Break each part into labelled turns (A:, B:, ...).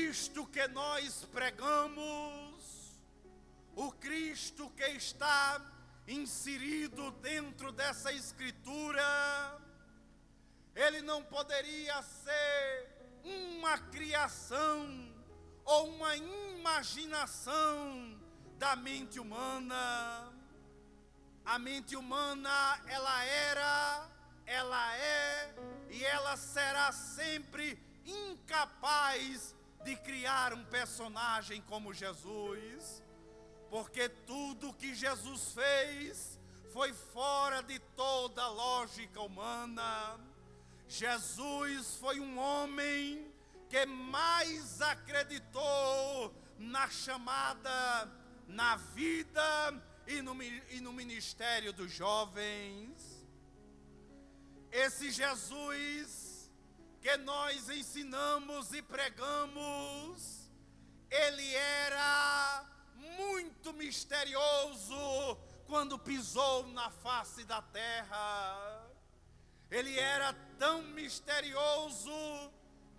A: Cristo que nós pregamos, o Cristo que está inserido dentro dessa escritura, ele não poderia ser uma criação ou uma imaginação da mente humana. A mente humana, ela era, ela é e ela será sempre incapaz de criar um personagem como Jesus, porque tudo que Jesus fez foi fora de toda lógica humana. Jesus foi um homem que mais acreditou na chamada, na vida e no ministério dos jovens. Esse Jesus que nós ensinamos e pregamos, ele era muito misterioso quando pisou na face da terra. Ele era tão misterioso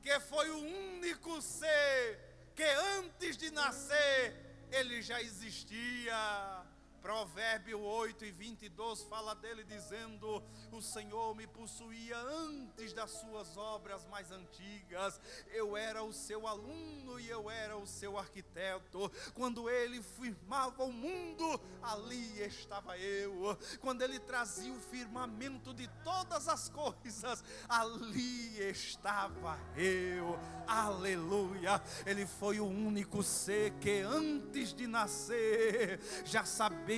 A: que foi o único ser que antes de nascer ele já existia. Provérbio 8:22 fala dele dizendo: o Senhor me possuía antes das suas obras mais antigas. Eu era o seu aluno e eu era o seu arquiteto. Quando ele firmava o mundo, ali estava eu. Quando ele trazia o firmamento de todas as coisas, ali estava eu. Aleluia! Ele foi o único ser que antes de nascer já sabia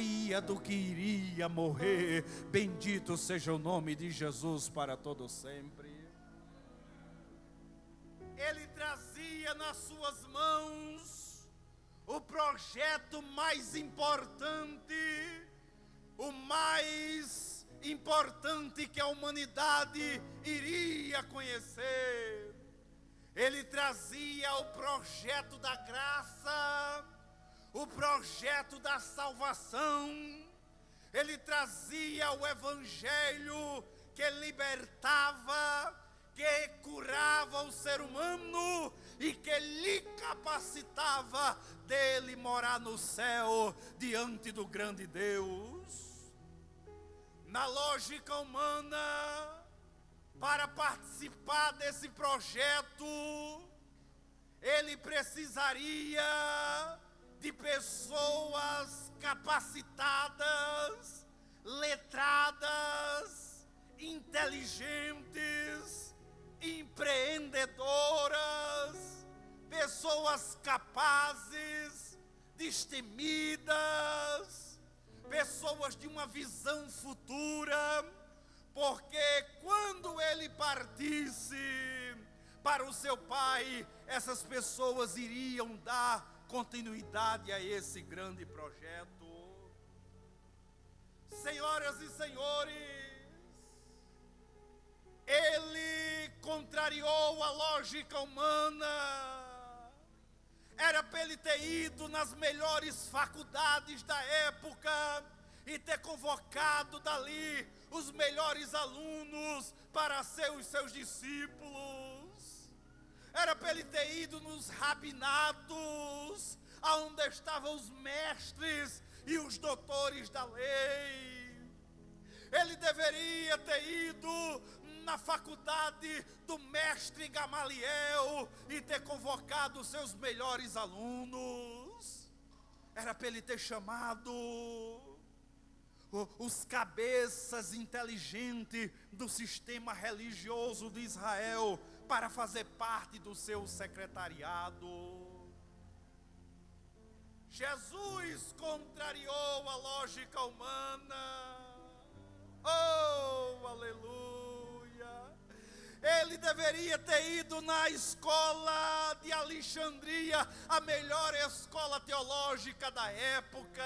A: do que iria morrer. Bendito seja o nome de Jesus para todo sempre. Ele trazia nas suas mãos o projeto mais importante, o mais importante que a humanidade iria conhecer. Ele trazia o projeto da graça, o projeto da salvação. Ele trazia o evangelho que libertava, que curava o ser humano e que lhe capacitava dele morar no céu diante do grande Deus. Na lógica humana, para participar desse projeto, ele precisaria de pessoas capacitadas, letradas, inteligentes, empreendedoras, pessoas capazes, destemidas, pessoas de uma visão futura, porque quando ele partisse para o seu Pai, essas pessoas iriam dar continuidade a esse grande projeto. Senhoras e senhores, ele contrariou a lógica humana. Era para ele ter ido nas melhores faculdades da época e ter convocado dali os melhores alunos para ser os seus discípulos. Era para ele ter ido nos rabinatos, onde estavam os mestres e os doutores da lei. Ele deveria ter ido na faculdade do mestre Gamaliel e ter convocado os seus melhores alunos. Era para ele ter chamado os cabeças inteligentes do sistema religioso de Israel para fazer parte do seu secretariado. Jesus contrariou a lógica humana. Oh, aleluia! Ele deveria ter ido na escola de Alexandria, a melhor escola teológica da época.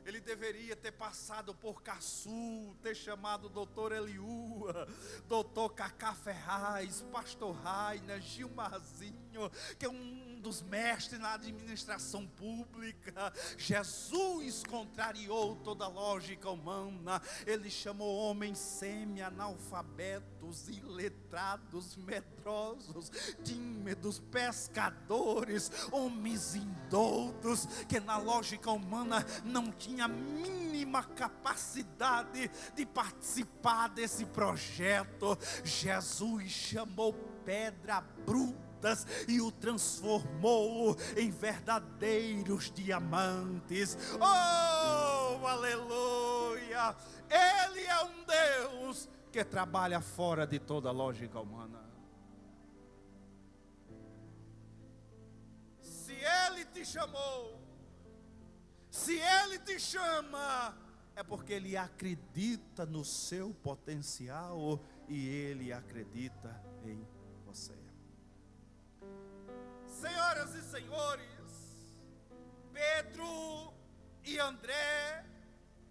A: Ele deveria ter passado por Caçu, ter chamado doutor Eliúa, doutor Cacá Ferraz, pastor Rainer, Gilmarzinho, que é um dos mestres na administração pública. Jesus contrariou toda a lógica humana. Ele chamou homens semi-analfabetos, iletrados, medrosos, dos pescadores, homens indoutos, que na lógica humana não tinha a mínima capacidade de participar desse projeto. Jesus chamou pedra brutas e o transformou em verdadeiros diamantes. Oh, aleluia! Ele é um Deus que trabalha fora de toda lógica humana. Se Ele te chamou, se Ele te chama, é porque Ele acredita no seu potencial e Ele acredita em você. Senhoras e senhores, Pedro e André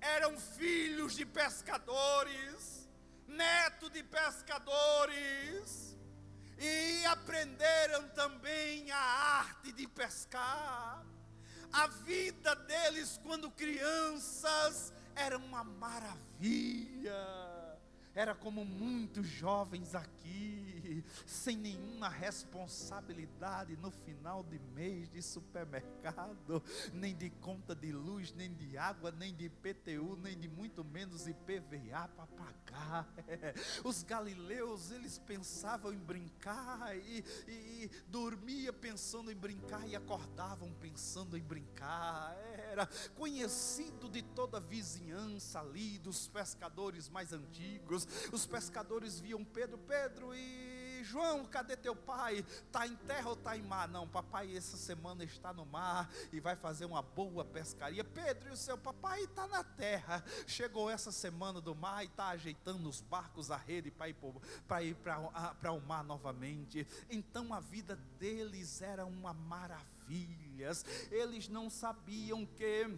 A: eram filhos de pescadores, neto de pescadores, e aprenderam também a arte de pescar. A vida deles quando crianças era uma maravilha. Era como muitos jovens aqui, sem nenhuma responsabilidade no final de mês de supermercado, nem de conta de luz, nem de água, nem de IPTU, nem de muito menos IPVA para pagar. Os galileus, eles pensavam em brincar e dormia pensando em brincar e acordavam pensando em brincar. Era conhecido de toda a vizinhança ali, dos pescadores mais antigos. Os pescadores viam Pedro: Pedro e João, cadê teu pai? Está em terra ou está em mar? Não, papai essa semana está no mar e vai fazer uma boa pescaria. Pedro, e o seu papai? Está na terra, chegou essa semana do mar e está ajeitando os barcos, a rede para ir para o mar novamente. Então a vida deles era uma maravilha. Eles não sabiam que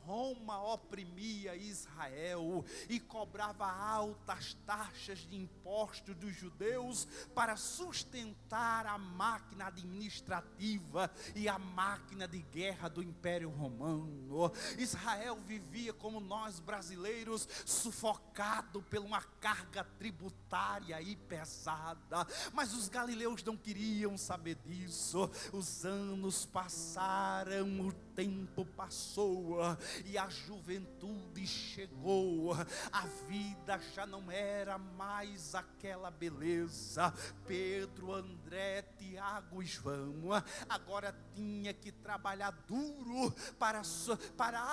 A: Roma oprimia Israel e cobrava altas taxas de impostos dos judeus para sustentar a máquina administrativa e a máquina de guerra do Império Romano. Israel vivia como nós brasileiros, sufocado por uma carga tributária e pesada, mas os galileus não queriam saber disso. Os anos passaram, o tempo passou e a juventude chegou. A vida já não era mais aquela beleza. Pedro, André, Tiago e João agora tinha que trabalhar duro para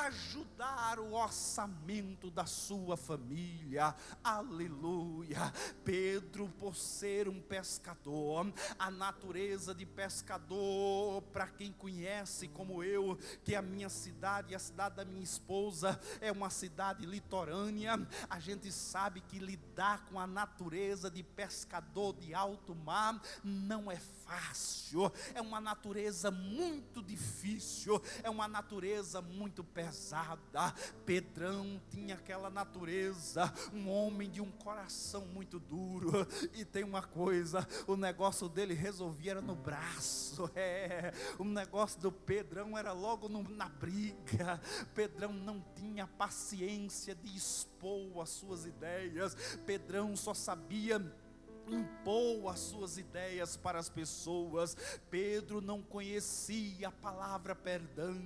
A: ajudar o orçamento da sua família. Aleluia. Pedro, por ser um pescador, a natureza de pescador, para quem conhece como eu, que a minha cidade, a cidade da minha esposa é uma cidade litorânea, a gente sabe que lidar com a natureza de pescador de alto mar não é fácil, é uma natureza muito difícil, é uma natureza muito pesada. Pedrão tinha aquela natureza, um homem de um coração muito duro, e tem uma coisa, o negócio dele resolvia era no braço, o negócio do Pedrão era logo na briga. Pedrão não tinha paciência de expor as suas ideias. Pedrão só sabia impor as suas ideias para as pessoas. Pedro não conhecia a palavra perdão,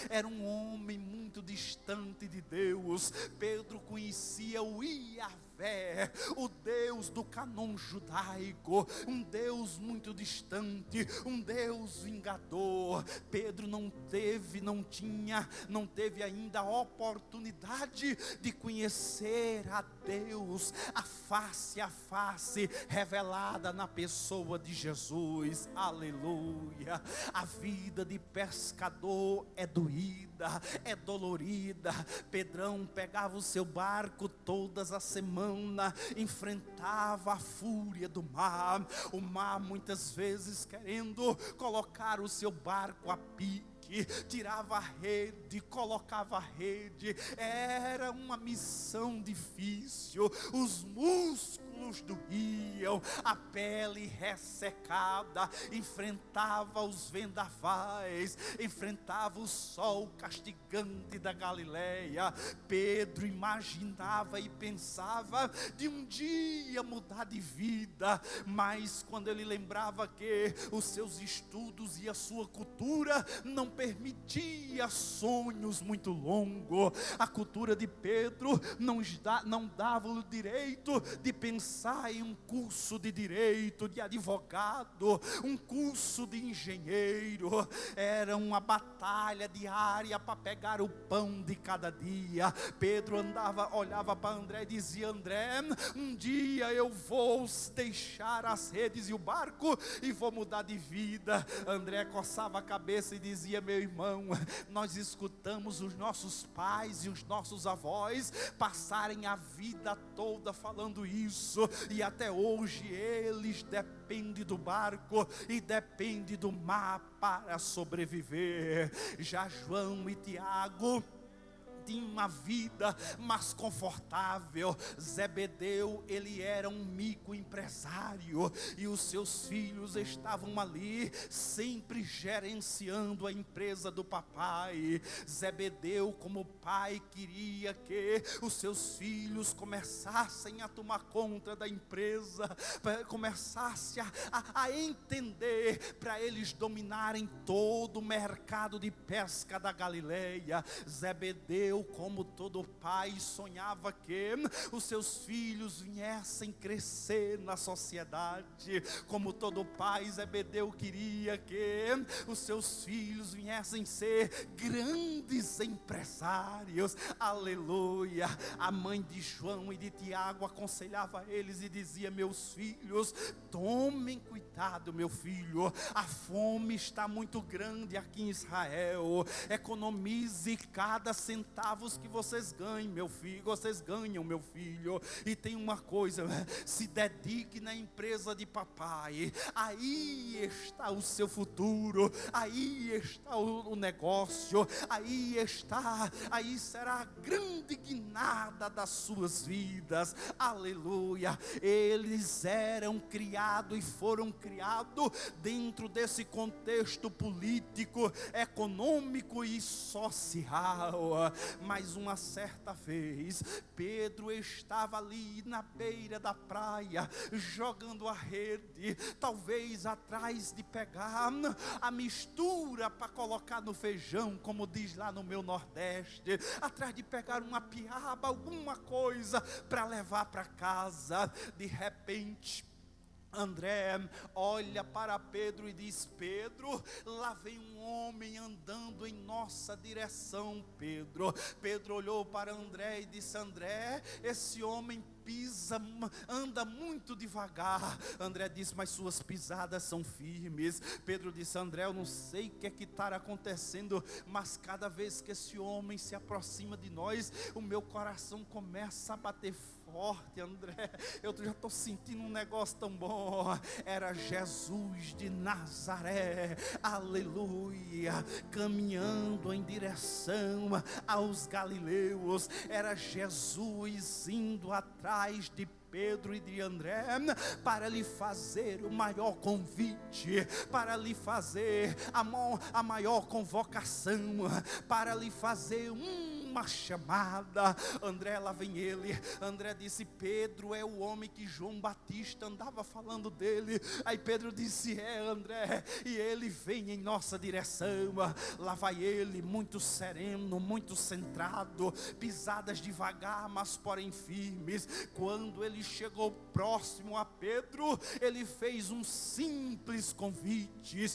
A: era um homem muito distante de Deus. Pedro conhecia o Iavé, o Deus do canon judaico, um Deus muito distante, um Deus vingador. Pedro não teve ainda a oportunidade de conhecer a Deus, a face revelada na pessoa de Jesus. Aleluia. A vida de pescador é doída, é dolorida. Pedrão pegava o seu barco todas as semanas, enfrentava a fúria do mar, o mar muitas vezes querendo colocar o seu barco a pique, tirava a rede, colocava a rede, era uma missão difícil. Os músculos músculos doíam, a pele ressecada, enfrentava os vendavais, enfrentava o sol castigante da Galileia. Pedro imaginava e pensava de um dia mudar de vida, mas quando ele lembrava que os seus estudos e a sua cultura não permitia sonhos muito longos, a cultura de Pedro não dava o direito de pensar em um curso de direito, de advogado, um curso de engenheiro. Era uma batalha diária para pegar o pão de cada dia. Pedro olhava para André e dizia: André, um dia eu vou deixar as redes e o barco e vou mudar de vida. André coçava a cabeça e dizia: meu irmão, nós escutamos os nossos pais e os nossos avós passarem a vida toda falando isso, e até hoje eles dependem do barco e dependem do mar para sobreviver. Já João e Tiago tinha uma vida mais confortável. Zebedeu, ele era um microempresário, e os seus filhos estavam ali, sempre gerenciando a empresa do papai. Zebedeu, como pai, queria que os seus filhos começassem a tomar conta da empresa, começassem a entender, para eles dominarem todo o mercado de pesca da Galileia. Zebedeu, como todo pai, sonhava que os seus filhos viessem crescer na sociedade. Como todo pai, Zebedeu queria que os seus filhos viessem ser grandes empresários. Aleluia. A mãe de João e de Tiago aconselhava eles e dizia: meus filhos, tomem cuidado, meu filho, a fome está muito grande aqui em Israel. Economize cada centavo que vocês ganham, meu filho. E tem uma coisa: se dedique na empresa de papai. Aí está o seu futuro, aí está o negócio, aí será a grande guinada das suas vidas. Aleluia. Eles eram criados e foram criados dentro desse contexto político, econômico e social. Mas uma certa vez, Pedro estava ali na beira da praia, jogando a rede, talvez atrás de pegar a mistura para colocar no feijão, como diz lá no meu Nordeste, atrás de pegar uma piaba, alguma coisa para levar para casa. De repente, André olha para Pedro e diz: Pedro, lá vem um homem andando em nossa direção. Pedro olhou para André e disse: André, esse homem anda muito devagar. André disse: mas suas pisadas são firmes. Pedro disse: André, eu não sei o que é que está acontecendo, mas cada vez que esse homem se aproxima de nós, o meu coração começa a bater forte. André, eu já estou sentindo um negócio tão bom. Era Jesus de Nazaré, aleluia, caminhando em direção aos galileus. Era Jesus indo atrás de Pedro e de André, para lhe fazer o maior convite, para lhe fazer a maior convocação, para lhe fazer uma chamada. André, lá vem ele. André disse: Pedro é o homem que João Batista andava falando dele. Aí Pedro disse: é, André, e ele vem em nossa direção. Lá vai ele, muito sereno, muito centrado, pisadas devagar, mas porém firmes. Quando ele chegou próximo a Pedro, ele fez um simples convite: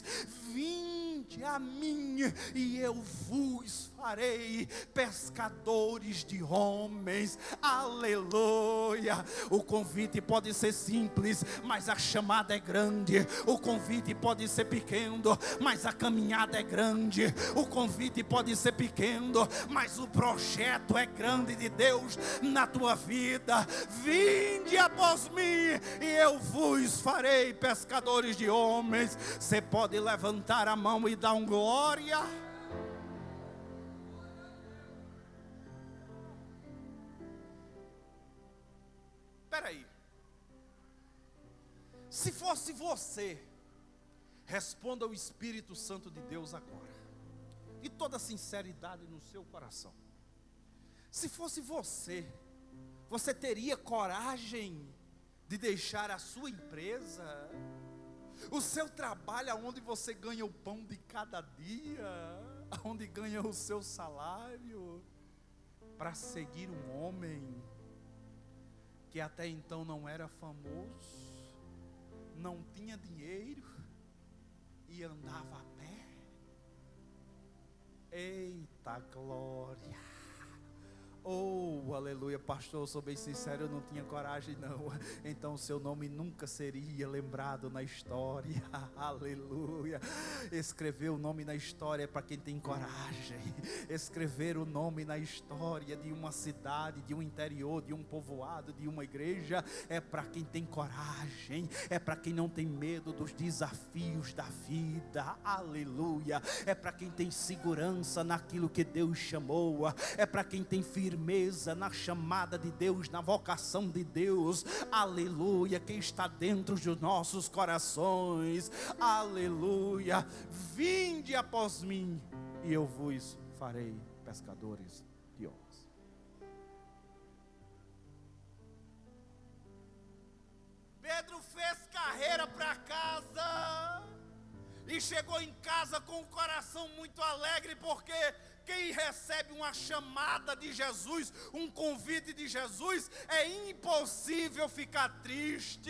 A: vinde a mim e eu vos farei pescadores de homens. Aleluia. O convite pode ser simples, mas a chamada é grande. O convite pode ser pequeno, mas a caminhada é grande. O convite pode ser pequeno, mas o projeto é grande de Deus na tua vida. Vinde após mim e eu vos farei pescadores de homens. Você pode levantar a mão e dar um glória? Espera aí, Se fosse você, responda ao Espírito Santo de Deus agora, de toda sinceridade no seu coração. Se fosse você, você teria coragem de deixar a sua empresa, o seu trabalho, onde você ganha o pão de cada dia, onde ganha o seu salário, para seguir um homem que até então não era famoso, não tinha dinheiro e andava a pé? Eita glória! Oh, aleluia, pastor, eu sou bem sincero, eu não tinha coragem não, então o seu nome nunca seria lembrado na história, aleluia. Escrever o nome na história é para quem tem coragem. Escrever o nome na história de uma cidade, de um interior, de um povoado, de uma igreja, é para quem tem coragem, é para quem não tem medo dos desafios da vida, aleluia. É para quem tem segurança naquilo que Deus chamou, é para quem tem firmeza na chamada de Deus, na vocação de Deus, aleluia, que está dentro dos nossos corações, aleluia. Vinde após mim e eu vos farei pescadores de homens. Pedro fez carreira para casa e chegou em casa com o coração muito alegre, porque quem recebe uma chamada de Jesus, um convite de Jesus, é impossível ficar triste.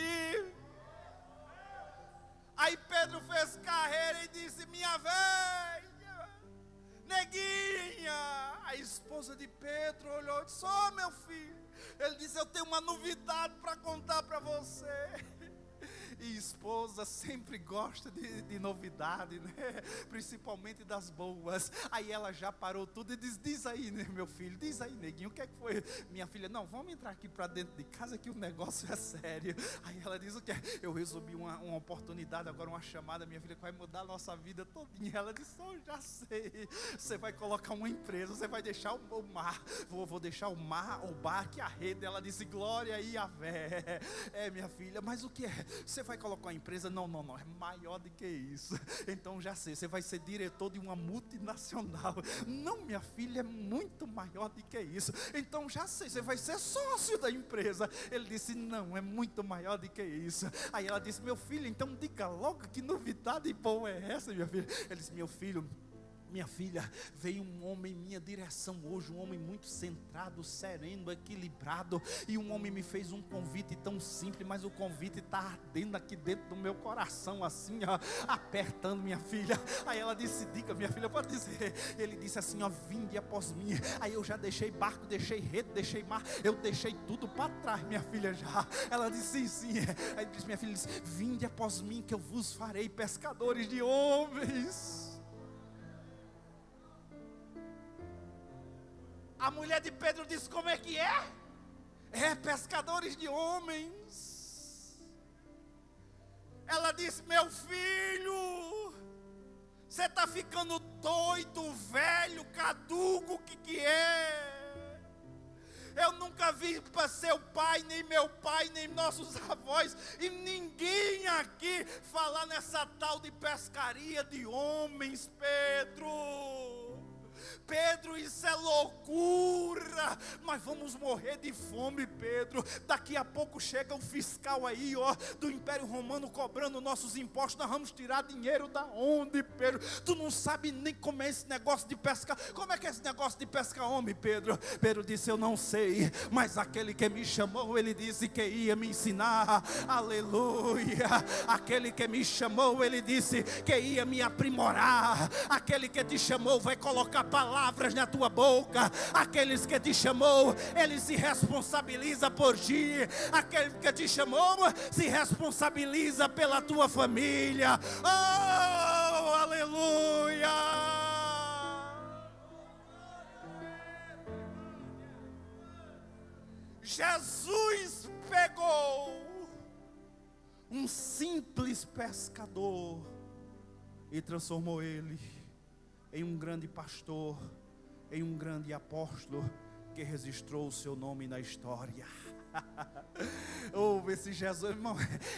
A: Aí Pedro fez carreira e disse: minha velha, neguinha. A esposa de Pedro olhou e disse: oh, meu filho. Ele disse: eu tenho uma novidade para contar para você. E esposa sempre gosta de novidade, né? Principalmente das boas. Aí ela já parou tudo e diz aí, né, meu filho, diz aí, neguinho, o que é que foi? Minha filha: não, vamos entrar aqui para dentro de casa que o negócio é sério. Aí ela diz: o que é? Eu resolvi uma oportunidade, agora uma chamada, minha filha, que vai mudar a nossa vida todinha. Ela disse: eu já sei, você vai colocar uma empresa, você vai deixar o mar, vou deixar o mar, o barco e a rede. Ela disse: glória aí, Yahvé. É, minha filha, mas o que é? Você vai colocar uma empresa? Não, é maior do que isso. Então já sei, você vai ser diretor de uma multinacional. Não, minha filha, é muito maior do que isso. Então já sei, você vai ser sócio da empresa. Ele disse: não, é muito maior do que isso. Aí ela disse: meu filho, então diga logo que novidade boa é essa, minha filha. Ele disse: meu filho, minha filha, veio um homem em minha direção hoje, um homem muito centrado, sereno, equilibrado, e um homem me fez um convite tão simples, mas o convite está ardendo aqui dentro do meu coração, assim, ó, apertando, minha filha. Aí ela disse: diga, minha filha, pode dizer. Ele disse assim: ó, vinde após mim. Aí eu já deixei barco, deixei rede, deixei mar, eu deixei tudo para trás, minha filha, já. Ela disse: sim. Aí disse, minha filha, disse: vinde após mim que eu vos farei pescadores de homens. A mulher de Pedro disse: como é que é? É, pescadores de homens. Ela disse: meu filho, você está ficando doido, velho, caduco, o que é? Eu nunca vi para seu pai, nem meu pai, nem nossos avós, e ninguém aqui falar nessa tal de pescaria de homens, Pedro. Pedro, isso é loucura. Nós vamos morrer de fome, Pedro. Daqui a pouco chega o fiscal aí, ó, do Império Romano cobrando nossos impostos. Nós vamos tirar dinheiro da onde, Pedro? Tu não sabe nem como é esse negócio de pescar. Como é que é esse negócio de pescar homem, Pedro? Pedro disse: eu não sei, mas aquele que me chamou, ele disse que ia me ensinar. Aleluia. Aquele que me chamou, ele disse que ia me aprimorar. Aquele que te chamou vai colocar palavras na tua boca. Aqueles que te chamou, ele se responsabiliza por ti. Aquele que te chamou se responsabiliza pela tua família. Oh, aleluia. Jesus pegou um simples pescador e transformou ele em um grande pastor, em um grande apóstolo que registrou o seu nome na história. Esse Jesus, irmão,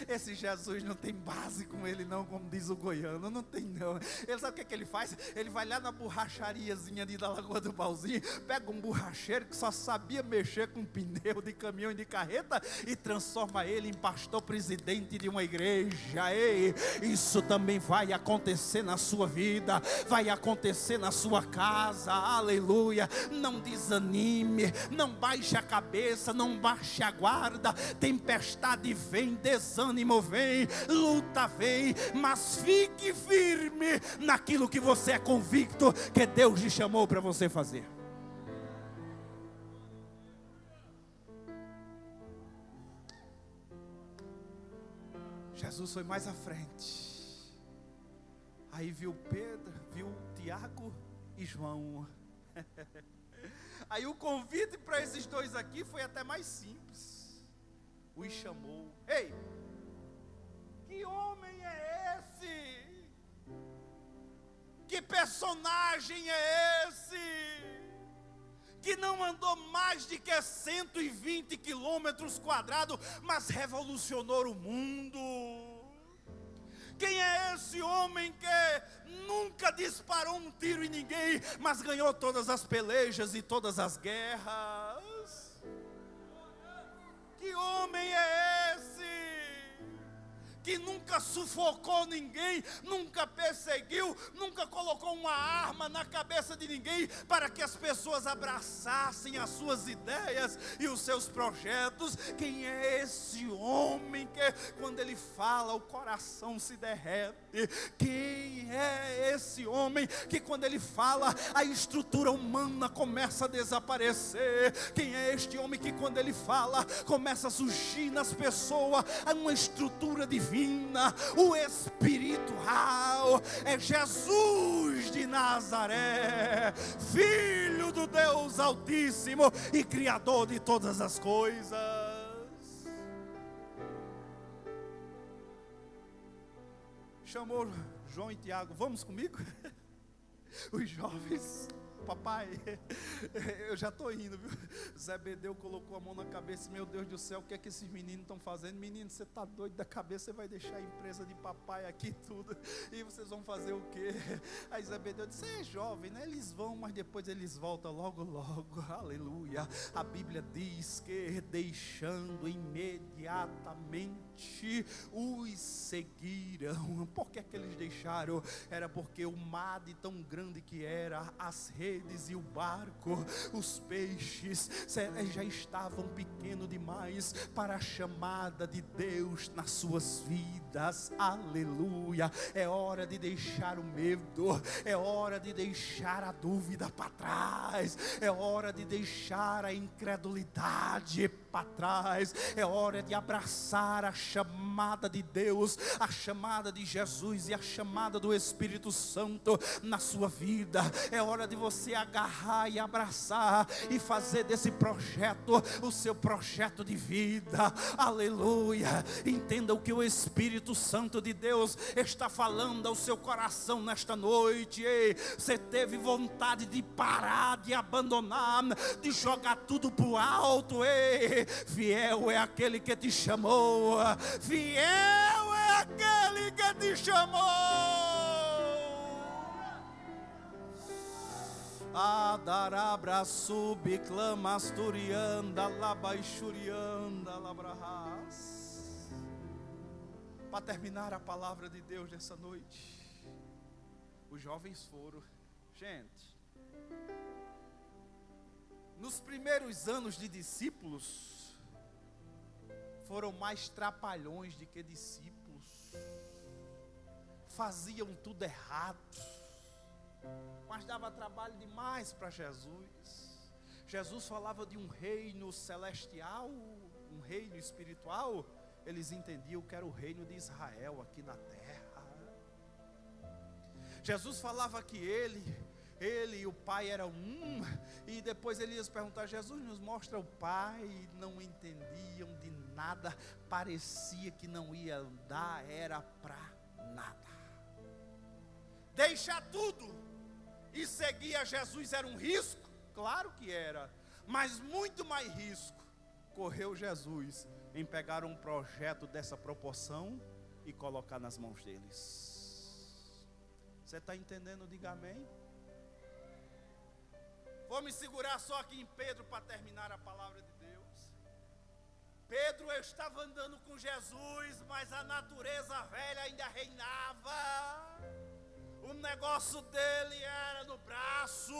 A: esse Jesus não tem base com ele não, como diz o goiano, não tem não. Ele sabe o que ele faz? Ele vai lá na borrachariazinha ali da Lagoa do Balzinho, pega um borracheiro que só sabia mexer com pneu de caminhão e de carreta e transforma ele em pastor presidente de uma igreja. Ei, isso também vai acontecer na sua vida, vai acontecer na sua casa, aleluia. Não desanime, não baixe a cabeça, não baixe a guarda. Tempestade vem, desânimo vem, luta vem, mas fique firme naquilo que você é convicto que Deus lhe chamou para você fazer. Jesus foi mais à frente. Aí viu Pedro, viu Tiago e João. Aí o convite para esses dois aqui foi até mais simples. Os chamou. Ei, que homem é esse? Que personagem é esse? Que não andou mais de que 120 quilômetros quadrados, mas revolucionou o mundo. Quem é esse homem que nunca disparou um tiro em ninguém, mas ganhou todas as pelejas e todas as guerras? Que homem é esse? Que nunca sufocou ninguém, nunca perseguiu, nunca colocou uma arma na cabeça de ninguém para que as pessoas abraçassem as suas ideias e os seus projetos. Quem é esse homem que quando ele fala o coração se derrete? Quem é esse homem que quando ele fala a estrutura humana começa a desaparecer? Quem é este homem que quando ele fala começa a surgir nas pessoas uma estrutura divina, o espiritual? É Jesus de Nazaré, Filho do Deus Altíssimo e Criador de todas as coisas. Chamou João e Tiago, vamos comigo? Os jovens, papai, eu já estou indo, viu? Zebedeu colocou a mão na cabeça, meu Deus do céu, o que é que esses meninos estão fazendo? Menino, você está doido da cabeça, você vai deixar a empresa de papai aqui e tudo, e vocês vão fazer o quê? Aí Zebedeu disse, é jovem, né? Eles vão, mas depois eles voltam logo, logo, aleluia. A Bíblia diz que deixando imediatamente os seguiram. Por que é que eles deixaram? Era porque o mar de tão grande que era, as redes e o barco, os peixes já estavam pequenos demais para a chamada de Deus nas suas vidas, aleluia. É hora de deixar o medo, é hora de deixar a dúvida para trás, é hora de deixar a incredulidade para trás, é hora de abraçar a chamada de Deus, a chamada de Jesus e a chamada do Espírito Santo na sua vida. É hora de você agarrar e abraçar e fazer desse projeto o seu projeto de vida, aleluia. Entenda o que o Espírito Santo de Deus está falando ao seu coração nesta noite. Ei, você teve vontade de parar, de abandonar, de jogar tudo para o alto. Ei, fiel é aquele que te chamou, fiel é aquele que te chamou. Adarabra subclamasturianda labaixurianda labrahas. Para terminar a palavra de Deus nessa noite, os jovens foram, gente, nos primeiros anos de discípulos, foram mais trapalhões do que discípulos, faziam tudo errado, mas dava trabalho demais para Jesus. Jesus falava de um reino celestial, um reino espiritual, eles entendiam que era o reino de Israel aqui na terra. Jesus falava que ele e o Pai eram um, e depois eles iam perguntar, Jesus nos mostra o Pai, e não entendiam de nada, parecia que não ia dar, era para nada. Deixar tudo e seguir a Jesus era um risco? Claro que era, mas muito mais risco correu Jesus em pegar um projeto dessa proporção e colocar nas mãos deles. Você está entendendo? Diga amém. Vou me segurar só aqui em Pedro para terminar a palavra de Deus. Pedro estava andando com Jesus, mas a natureza velha ainda reinava. O negócio dele era no braço.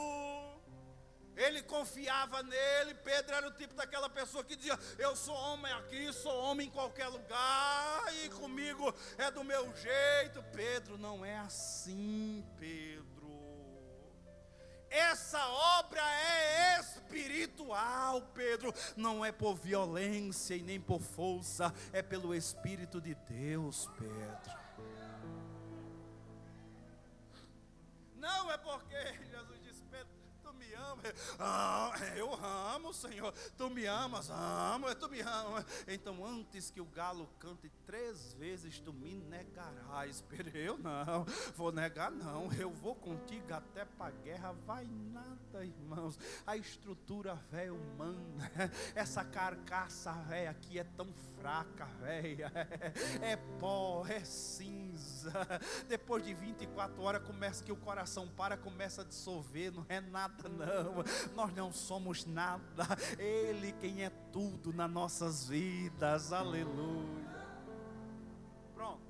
A: Ele confiava nele. Pedro era o tipo daquela pessoa que dizia: eu sou homem aqui, sou homem em qualquer lugar, e comigo é do meu jeito. Pedro não é assim, Pedro. Essa obra é espiritual, Pedro. Não é por violência e nem por força, é pelo Espírito de Deus, Pedro. Não é porque Jesus disse: Pedro, tu me amas? Eu amo, Senhor. Tu me amas? Amo, tu me amas. Então antes que o galo cante 3 vezes, tu me negarás. Pedro, eu não vou negar não. Eu vou contigo até para a guerra. Vai nada, irmãos. A estrutura velha humana, essa carcaça velha aqui é tão fraca, velha. É pó, é cinza. Depois de 24 horas começa que o coração começa a dissolver. Não é nada não. Nós não somos nada. Ele quem é tudo nas nossas vidas. Aleluia. Pronto.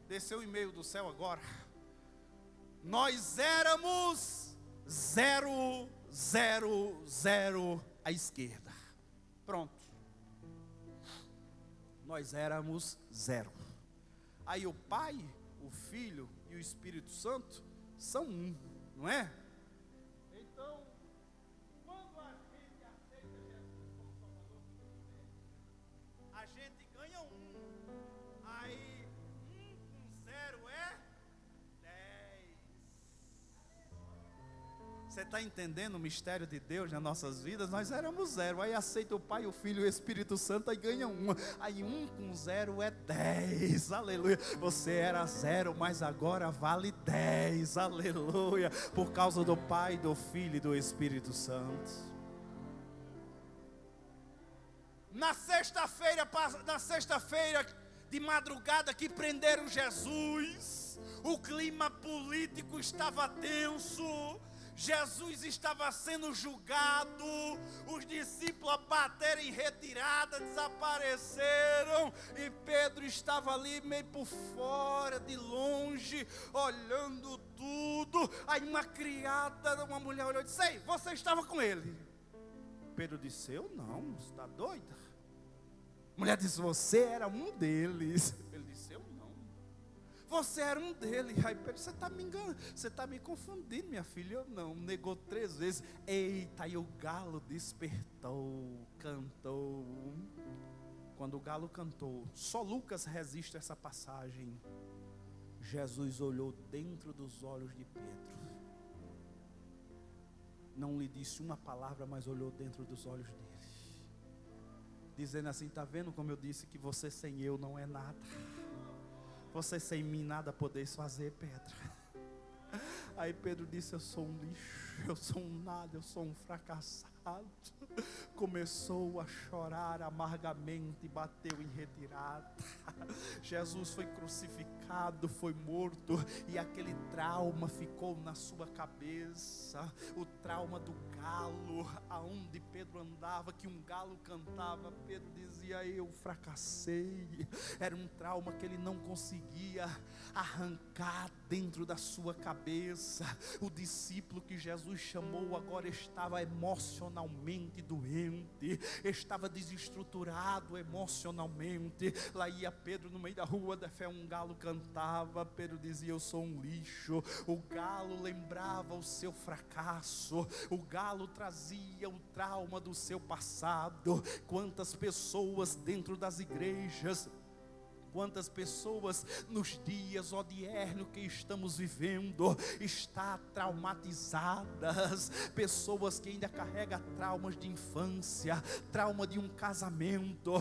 A: Desceu o e-mail do céu agora. Nós éramos 0, 0, 0 à esquerda. Pronto. Nós éramos 0. Aí o Pai, o Filho e o Espírito Santo são um, não é? Então, quando a gente aceita Jesus como Salvador, a gente ganha 1. Aí 1 com 0 é 10. Você está entendendo o mistério de Deus nas nossas vidas? Nós éramos 0, aí aceita o Pai, o Filho e o Espírito Santo, aí ganha 1. Aí 1 com 0 é 10, aleluia. Você era 0, mas agora vale 10, aleluia. Por causa do Pai, do Filho e do Espírito Santo. Na sexta-feira de madrugada que prenderam Jesus, o clima político estava tenso. Jesus estava sendo julgado, os discípulos bateram em retirada, desapareceram, e Pedro estava ali meio por fora, de longe, olhando tudo. Aí uma mulher olhou e disse: ei, você estava com ele? Pedro disse: eu não, você está doida? A mulher disse: você era um deles. Ele disse: eu não. Você era um deles. Aí Pedro: você está me enganando, você está me confundindo, minha filha. Eu não. Negou 3 vezes. Eita, aí o galo despertou, cantou. Quando o galo cantou, só Lucas resiste a essa passagem. Jesus olhou dentro dos olhos de Pedro. Não lhe disse uma palavra, mas olhou dentro dos olhos dele, dizendo assim: está vendo como eu disse que você sem eu não é nada? Você sem mim nada podeis fazer, Pedro. Aí Pedro disse: eu sou um lixo, eu sou um nada, eu sou um fracassado. Começou a chorar amargamente e bateu em retirada. Jesus foi crucificado, foi morto, e aquele trauma ficou na sua cabeça. O trauma do galo, aonde Pedro andava, que um galo cantava, Pedro dizia: eu fracassei. Era um trauma que ele não conseguia arrancar dentro da sua cabeça. O discípulo que Jesus chamou agora estava emocionalmente doente, estava desestruturado emocionalmente. Lá ia Pedro no meio da rua da fé, um galo cantava, Pedro dizia: eu sou um lixo. O galo lembrava o seu fracasso, o galo trazia o trauma do seu passado. Quantas pessoas dentro das igrejas Quantas pessoas nos dias odiernos que estamos vivendo estão traumatizadas, pessoas que ainda carregam traumas de infância, trauma de um casamento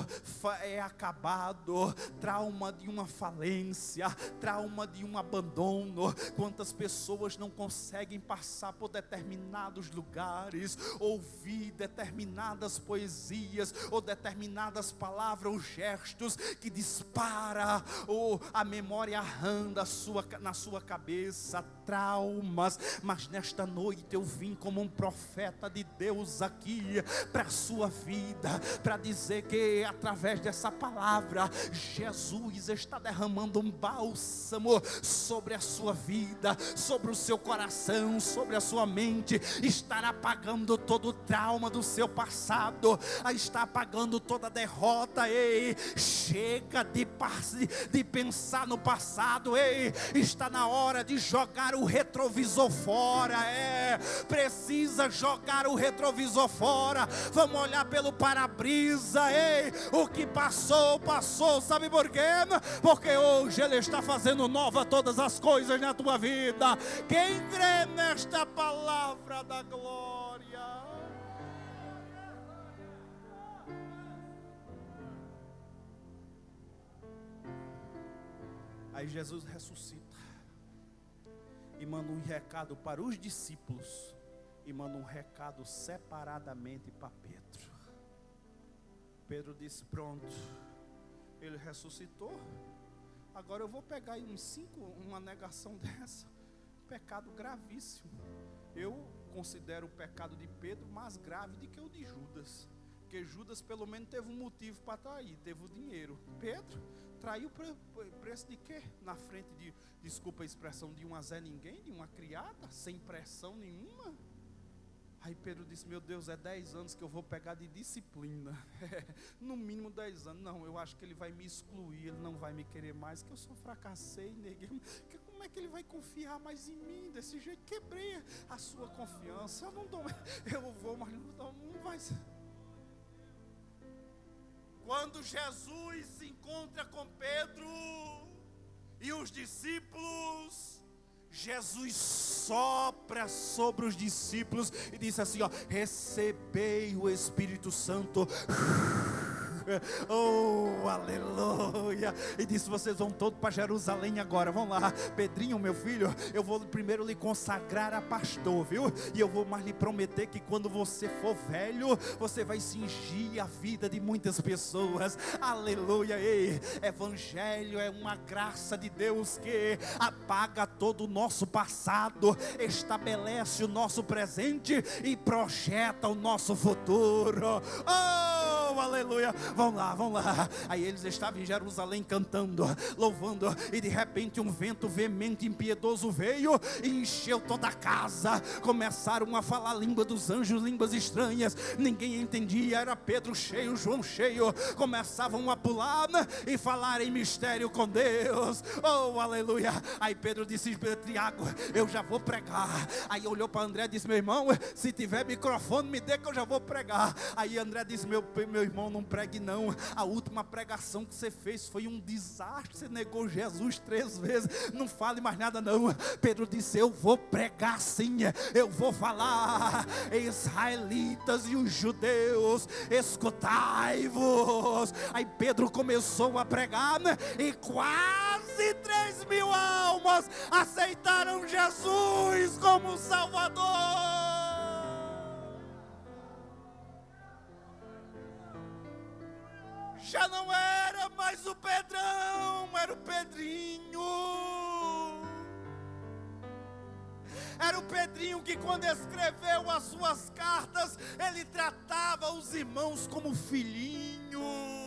A: acabado, trauma de uma falência, trauma de um abandono. Quantas pessoas não conseguem passar por determinados lugares, ouvir determinadas poesias ou determinadas palavras ou gestos que disparam a memória randa na sua cabeça, traumas. Mas nesta noite eu vim como um profeta de Deus aqui para a sua vida, para dizer que através dessa palavra Jesus está derramando um bálsamo sobre a sua vida, sobre o seu coração, sobre a sua mente. Estará apagando todo o trauma do seu passado, está apagando toda a derrota. Ei, chega de pensar no passado. Ei, está na hora de jogar o retrovisor fora. Precisa jogar o retrovisor fora. Vamos olhar pelo para-brisa. Ei, o que passou, passou. Sabe por quê? Porque hoje Ele está fazendo nova todas as coisas na tua vida. Quem crê nesta palavra da glória? Aí Jesus ressuscita e manda um recado para os discípulos e manda um recado separadamente para Pedro. Pedro disse: pronto, ele ressuscitou, agora eu vou pegar aí uma negação dessa, pecado gravíssimo. Eu considero o pecado de Pedro mais grave do que o de Judas, porque Judas pelo menos teve um motivo para trair, teve o dinheiro. Pedro traiu preço de quê? Na frente de, desculpa a expressão, de uma Zé Ninguém, de uma criada, sem pressão nenhuma. Aí Pedro disse: meu Deus, é 10 anos que eu vou pegar de disciplina. No mínimo 10 anos. Não, eu acho que ele vai me excluir, ele não vai me querer mais, que eu só fracassei, neguei. Como é que ele vai confiar mais em mim desse jeito? Quebrei a sua confiança. Eu não dou, eu vou, mas não vai ser. Quando Jesus se encontra com Pedro e os discípulos, Jesus sopra sobre os discípulos e disse assim: ó, recebei o Espírito Santo. Oh, aleluia. E disse: vocês vão todos para Jerusalém agora. Vão lá, Pedrinho, meu filho, eu vou primeiro lhe consagrar a pastor, viu? E eu vou mais lhe prometer que quando você for velho, você vai cingir a vida de muitas pessoas. Aleluia. Ei, evangelho é uma graça de Deus que apaga todo o nosso passado, estabelece o nosso presente e projeta o nosso futuro. Oh, aleluia. Vão lá. Aí eles estavam em Jerusalém cantando, louvando, e de repente um vento veemente, impiedoso veio e encheu toda a casa. Começaram a falar a língua dos anjos, línguas estranhas, ninguém entendia. Era Pedro cheio, João cheio, começavam a pular e falar em mistério com Deus. Oh, aleluia. Aí Pedro disse: Tiago, eu já vou pregar. Aí olhou para André e disse: meu irmão, se tiver microfone, me dê que eu já vou pregar. Aí André disse: meu irmão, não pregue não, a última pregação que você fez foi um desastre, você negou Jesus 3 vezes, não fale mais nada não. Pedro disse: eu vou pregar sim, eu vou falar, israelitas e os judeus, escutai-vos. Aí Pedro começou a pregar, e quase 3.000 almas aceitaram Jesus como Salvador. Já não era mais o Pedrão, era o Pedrinho. Era o Pedrinho que, quando escreveu as suas cartas, ele tratava os irmãos como filhinhos.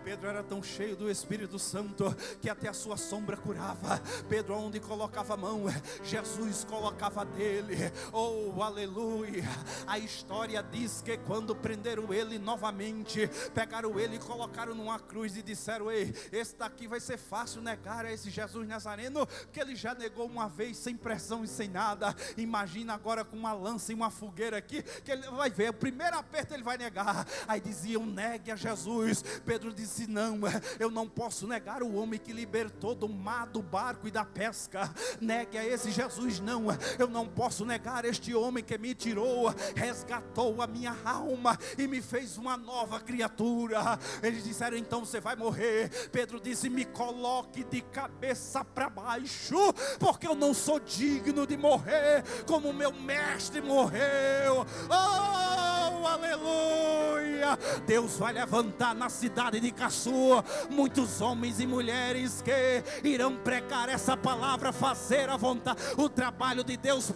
A: Pedro era tão cheio do Espírito Santo que até a sua sombra curava. Pedro, onde colocava a mão, Jesus colocava dele. Oh, aleluia. A história diz que quando prenderam ele novamente, pegaram ele e colocaram numa cruz e disseram: ei, esse daqui vai ser fácil negar a esse Jesus Nazareno, porque ele já negou uma vez sem pressão e sem nada. Imagina agora com uma lança e uma fogueira aqui, que ele vai ver, o primeiro aperto ele vai negar. Aí diziam: negue a Jesus. Pedro dizia: disse: não, eu não posso negar o homem que libertou do mar, do barco e da pesca. Negue a esse Jesus, não, eu não posso negar este homem que me tirou, resgatou a minha alma e me fez uma nova criatura. Eles disseram: então você vai morrer. Pedro disse: me coloque de cabeça para baixo, porque eu não sou digno de morrer como meu mestre morreu. Oh, aleluia! Deus vai levantar na cidade de Caçu muitos homens e mulheres que irão pregar essa palavra, fazer a vontade, o trabalho de Deus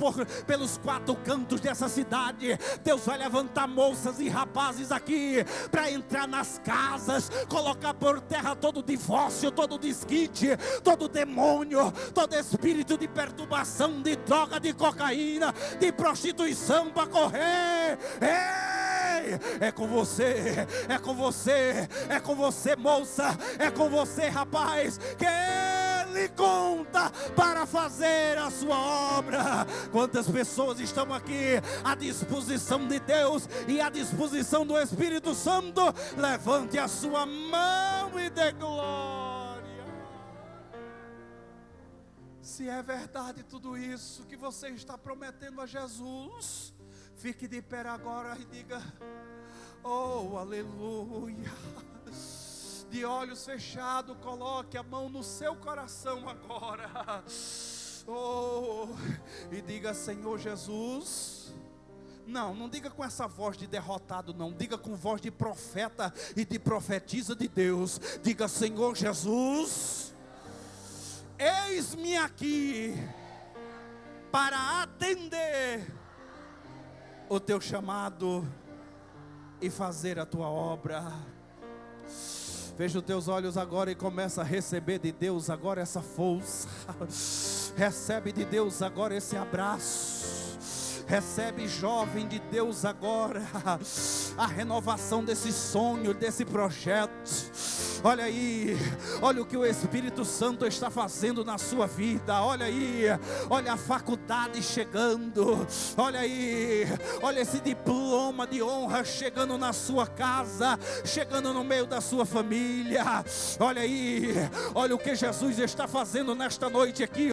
A: pelos quatro cantos dessa cidade. Deus vai levantar moças e rapazes aqui para entrar nas casas, colocar por terra todo divórcio, todo desquite, todo demônio, todo espírito de perturbação, de droga, de cocaína, de prostituição, para correr. Ei, é com você, é com você, é com você, moça, é com você, rapaz, que Ele conta para fazer a sua obra. Quantas pessoas estão aqui à disposição de Deus e à disposição do Espírito Santo? Levante a sua mão e dê glória. Se é verdade tudo isso que você está prometendo a Jesus, fique de pé agora e diga: oh, aleluia. De olhos fechados, coloque a mão no seu coração agora. Oh, e diga: Senhor Jesus. Não diga com essa voz de derrotado, não. Diga com voz de profeta e de profetisa de Deus. Diga: Senhor Jesus, eis-me aqui para atender o teu chamado e fazer a tua obra. Veja os teus olhos agora e começa a receber de Deus agora essa força. Recebe de Deus agora esse abraço. Recebe, jovem de Deus, agora a renovação desse sonho, desse projeto. Olha aí, olha o que o Espírito Santo está fazendo na sua vida. Olha aí, olha a faculdade chegando. Olha aí, olha esse diploma de honra chegando na sua casa, chegando no meio da sua família. Olha aí, olha o que Jesus está fazendo nesta noite aqui.